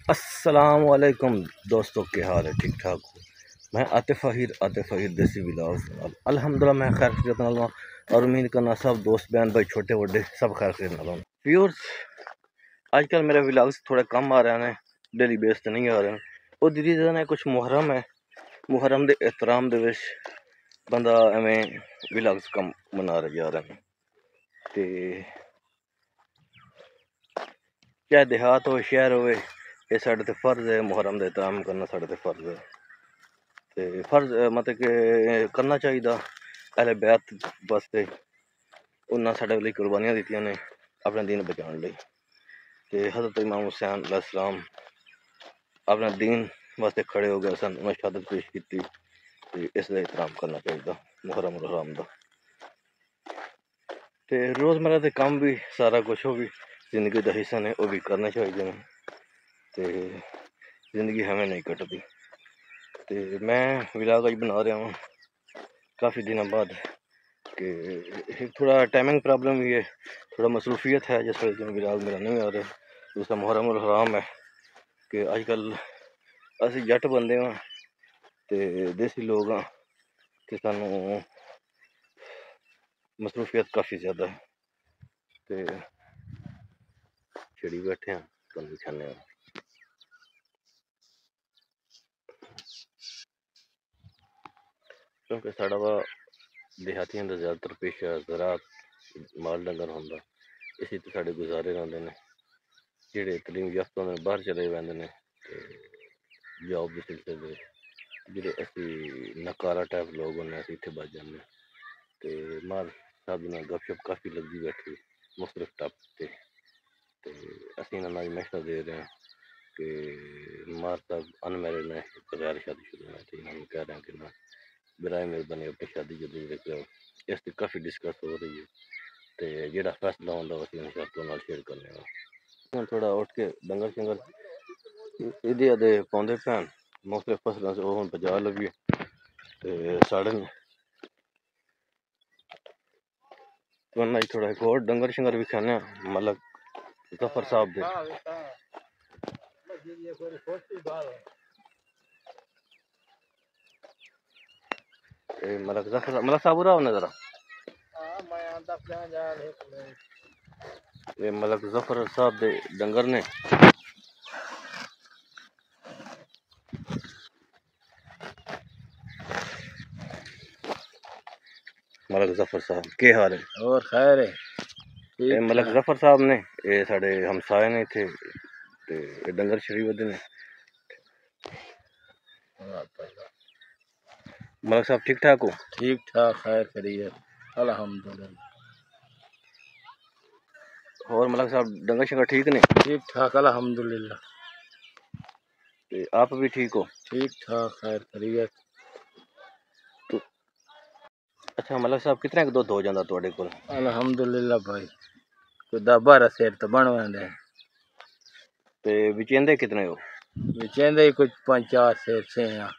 अस्सलामुअलैकुम दोस्तों, क्या हाल है? ठीक ठाक हो? मैं आतिफ फ़हीर देसी व्लॉग्स। अल्हम्दुलिल्लाह मैं खैर खैरियत नाल हूं और उम्मीद करना सब दोस्त बहन भाई छोटे बड़े सब खैर खैरियत नाल होन। व्यूअर्स, आजकल मेरे व्लॉग्स थोड़े कम आ रहे हैं, डेली बेस ते नहीं आ रहे हैं। ओह्दी रीज़न है कुछ मुहर्रम है। मुहर्रम दे एहतराम दे विच बंदा एवें व्लॉग्स कम बना रहे जा रहे हैं। ते चाहे देहात हो शहर हो, ये साढ़े ते फर्ज है मुहर्रम दे एहतराम करना, साढ़े ते फर्ज है। ते फर्ज मतलब कि करना चाहिए अहले बैत वास्ते। उन्हें साढ़े लिए कुर्बानियां दित्तियां ने अपने दीन बचाने लई। ते हज़रत इमाम हुसैन अलैहिस्सलाम अपने दीन वास्ते खड़े हो गए सन, उन्हें शहादत पेश की। ते इसलिए एहतराम करना चाहिए मुहर्रम उल हराम दा। ते रोज़मर्रा के काम भी सारा कुछ हो भी जिंदगी का हिस्सा ने, वो भी करने चाहिए। ते जिंदगी हमें नहीं कटती। ते मैं व्लॉग अज बना रहा हूँ काफ़ी दिनों बाद कि थोड़ा टाइमिंग प्रॉब्लम भी है, थोड़ा मसरूफियत है जिस वजह से व्लॉग मेरा नहीं आ रहा। दूसरा मुहर्रम उल हराम है कि अजकल असी जट बंदे हाँ ते देसी लोग हाँ, तो सानू मसरूफियत काफ़ी ज़्यादा है। तो छिड़ी बैठे हैं, तुम दिखाने हैं। क्योंकि साढ़ा वा देहातियों का ज़्यादातर पेशा ज़रात माल डंगर होंदा, इसी तो साढ़े गुजारे रहते हैं। जेह्ड़े तलीम याफ्ता होंदे बाहर चले जांदे ने जॉब के सिलसिले, जेह्ड़े असी नकारा टाइप लोग होंने असी इत्थे बच जाने। ते मार साहब नाल गपशप काफ़ी लगदी बैठी मुख्तलिफ टॉपिक ते। ते असी इन्हां नाल मशवरा दे रहे हैं कि मार साहब अनमैरिड ने, बगैर शादीशुदा ने, तो इन्होंने कह रहे हैं कि ना बराए मेहरबानी अपनी शादी जल्दी करो। इस पर काफ़ी डिस्कस हो रही है। तो जेह्ड़ा फैसला होंदा असी इंशाअल्लाह नाल शेयर करने वां। हुण थोड़ा उठ के डंगर शंगर इहदे अदे पौंदे पैन मुख्तलिफ फसलां से, हुण बचा लगी ते साढ़े वरना थोड़ा एक होर डंगर शंगर भी खाने मतलब जफर साहब दे। मलक साहब उरा होने जरा ये मलक जफर साहब दे डंगर ने। मलक जफर साहब के हाल है? और खैर है, ये ठीक मलक ठाक। जफर साहब ने, ये साढ़े हमसाए ने इत्थे ते डंगर शरीफ ने। मलक साहब ठीक ठाक हो? ठीक ठाक, खैर खैरियत अल्हम्दुलिल्लाह। और मलक साहब डंगर शंगर ठीक ने? ठीक ठाक अल्हम्दुलिल्लाह। ते आप भी ठीक हो? ठीक ठाक, खैर खैरियत। तो अच्छा मलक साहब कितने का दुध हो जाता तुहाडे कोल? अल्हम्दुलिल्लाह भाई, कोई 10-12 सेर तो बन वैंदे। ते विचेंदे कितने हो? विचेंदे ही कुछ 5-4 सेर से हैं।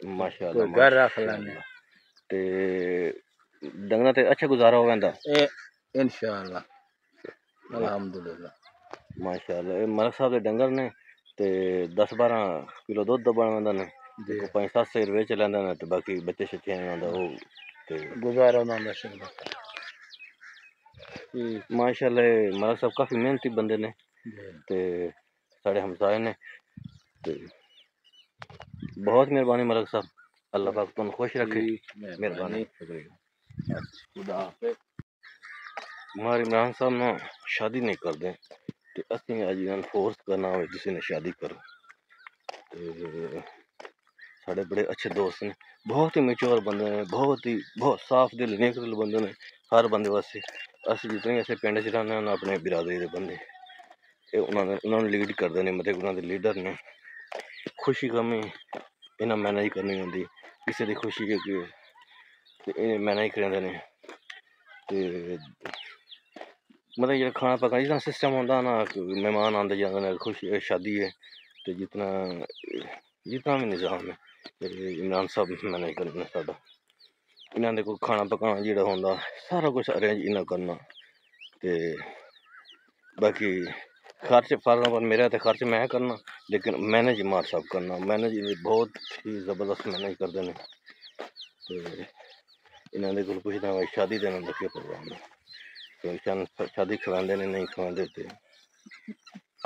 माशाअल्लाह कोई घर रख लेने। माशाअल्लाह। ते डंगरा ते अच्छा गुजारा हो वैंदा ए इंशाअल्लाह अल्हम्दुलिल्लाह। माशाअल्लाह। ये मलक साहब दे डंगर ने ते 10-12 किलो दुध बन वैंदा ने ते जी, को 5-7 सेर बेच लैंदे ने ते बाकी बच्चे शच्चे आंदा ओ ते गुजारा ना नशा। माशाअल्लाह। मलक साहब काफ़ी मेहनती बंदे ने ते साढ़े हमसाए ने ते बहुत मेहरबानी मलक साहब, अल्लाह पाक तुहानू खुश रखे। मेहरबानी, शुक्रिया। खुदा हाफिज़। हमारे इमरान साहब ना शादी नहीं करते ते असीं अज इन्हां फोर्स करना हो किसी ने शादी करो। ते साढ़े बड़े अच्छे दोस्त ने, बहुत ही मेच्योर बंदे ने, बहुत साफ दिल नेक दिल बंदे ने हर बंदे वास्ते। अस जितने ऐसे पिंड च रहने हैं अपने बिरादरी के बंदे, उन्होंने लीड करते हैं, मतलब उन्होंने लीडर ने। खुशी कमी इन्हें मैनेज करनी होंगी, किसी की खुशी इन्हें मैनेज करेंदे ने। ते मतलब ये खाना पकाने जितना सिस्टम होता ना, मेहमान आते जाते हैं, खुशी शादी है तो जितना जितना भी निज़ाम है इमरान साहब मैनेज करने साढ़ा। इन्होंने कोई खाना पकाना जो होंदा सारा कुछ अरेंज इन्हें करना। ते बाकी खर्च फॉर मेरा तो खर्च मैं करना, लेकिन मैनेज मार साहब करना, मैनेज बहुत ही ज़बरदस्त मैनेज करते हैं। तो इन्होंने को पुछना भाई शादी देने का क्या प्रोग्राम है, तो शादी खवाते ने नहीं खवाते तो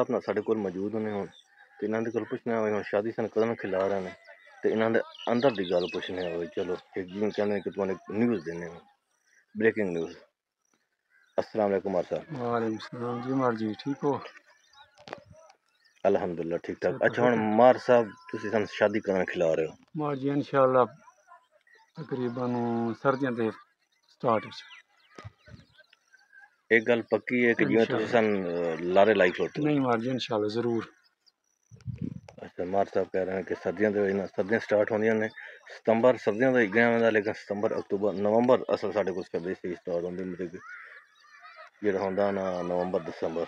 अपना साढ़े को मौजूद होने हूँ, तो इन्होंने को पुछना भाई हम शादी सन कदम खिला रहे हैं, तो इन्होंने अंदर की गल पुछने भाई चलो एक जी कहने कि तुम्हें न्यूज़ देने ब्रेकिंग न्यूज़। अस्सलाम वालेकुम मार साहब। वालेकुम सलाम जी मार जी ठीक हो? अल्हम्दुलिल्लाह ठीक ठाक। शुक्र अच्छा हुण शुक्र मार साहब तुसीं सानूं शादी करन खिला रहे हो, मार जी इंशाल्लाह तकरीबन सर्दियां दे स्टार्ट एक गल पक्की है कि जिवें तुसीं इंशाल्लाह। सन लारे लाई खड़ोते हो। नहीं मार जी इंशाल्लाह ज़रूर। अच्छा मार साहब कह रहे हैं कि सर्दियां दे वजह नाल सर्दियां स्टार्ट होंदियां ने, सितंबर सर्दियां दा ही गया होंदा, लेकिन सितंबर अक्तूबर नवंबर असल साढ़े कोल सर्दी स्हेई स्टार्ट होंदी, मतलब कि जेह्ड़ा होंदा ना नवंबर दिसंबर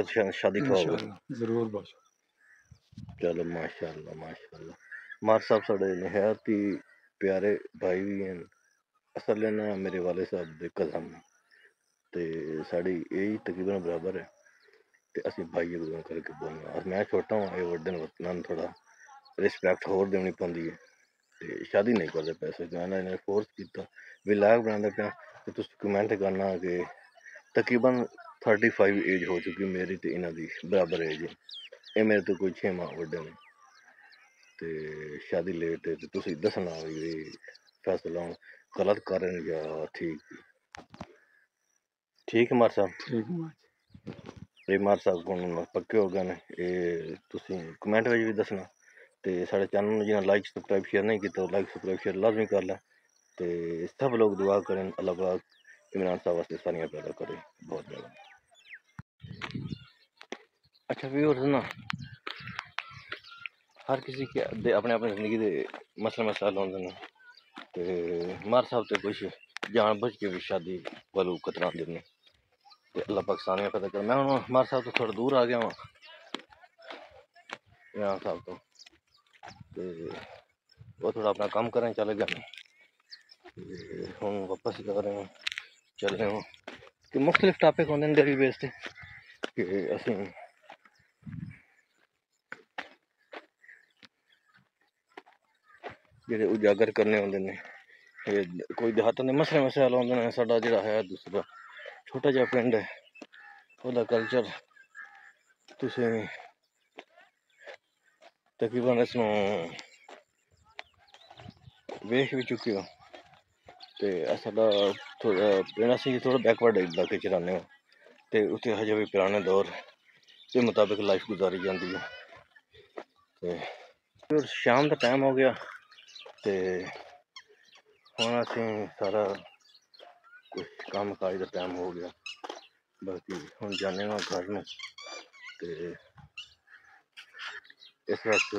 च शादी खवाओगे। इंशाल्लाह ज़रूर बादशाह। चलो माशाअल्लाह माशाअल्लाह। मार साहब साढ़े निहायत ही प्यारे भाई भी हैं, असल ना मेरे वाले साहब दे कज़न ते साड़ी एज तकरीबन बराबर है, ते असीं भाई एक दूए करके बोलने। मैं छोटा हूँ, ये बड्डे ने, इन्हां नूं थोड़ा रिस्पैक्ट होर देनी पौंदी है, ते शादी नहीं करदे पैसे मैं इन्हें फोर्स किया विलाग बनांदे पिया ते तुस कमेंट करना कि तकरीबन 35 एज हो चुकी मेरी ते इन्हां दी बराबर एज है, ये मेरे तो कोई 6 माह बड्डे ने, ते शादी लेट है, ते तुसीं दस्सना भी फैसला हुण गलत कर रहे हैं या ठीक ठीक है मार साहब। ठीक मार जी। ये मार साहब हुण पक्के हो गए ने, ये तुसीं कमेंट विच भी दस्सना, ते साढ़े चैनल नूं जिन्हें लाइक सब्सक्राइब शेयर नहीं किया लाइक सब्सक्राइब शेयर लाजमी कर लें, ते सब लोग दुआ करें अल्लाह पाक इमरान साहब वास्ते सारियां पैदा करे बहुत ज़्यादा। अच्छा व्यूअर्स ना हर किसी के अपने अपने ज़िंदगी के मसले मसाइल होंदे ने, ते मार साहब ते कुछ जान बुझ के भी शादी वालू कतरांदे ने, ते अल्लाह पाक सारियां पैदा करे। मैं हुण मार साहब तो थोड़ा दूर आ गया वां इमरान साहब तो, ते वो थोड़ा अपना काम करने चले गए, हम वापस जा रहे हैं चल रहे हो कि मुख्तलिफ टॉपिक होंदे ने डेली बेस ते कि असीं जेह्ड़े उजागर करने होंदे ने, कोई देहातां दे मसले मसाइल होंदे ने। साडा जेह्ड़ा है दूसरा छोटा जिहा पिंड है, ओह्दा कल्चर तुसीं तकरीबन इसनूं वेख भी चुके हो, ते साडा थोड़ा पिंड असीं थोड़ा बैकवर्ड इलाके च रैह्ने हो, ते उत्थे हजे भी पुराने दौर के मुताबिक लाइफ गुजारी जाती है। ते फिर शाम का टाइम हो गया, ते हुण असीं सारा कुछ कम्म काज का टाइम हो गया, बाकी हुण जाने घर नूं, ते इस वक्त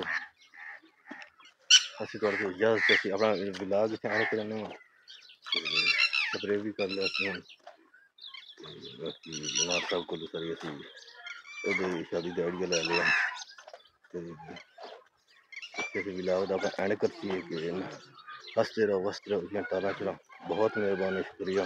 असीं तुहाडे कोल इजाजत असीं अपना ब्लाग इत्थे एंड करने आं, स्प्रे भी कर लिया असीं, बाकी जनाब साहब को सारी असीं ओह्दी शादी दा आइडिया लै लिया, ते किसी ब्लाग दा एंड करती है कि हंसते रहो वसते रहो जियां तारा चढ़ो। बहुत मेहरबानी शुक्रिया।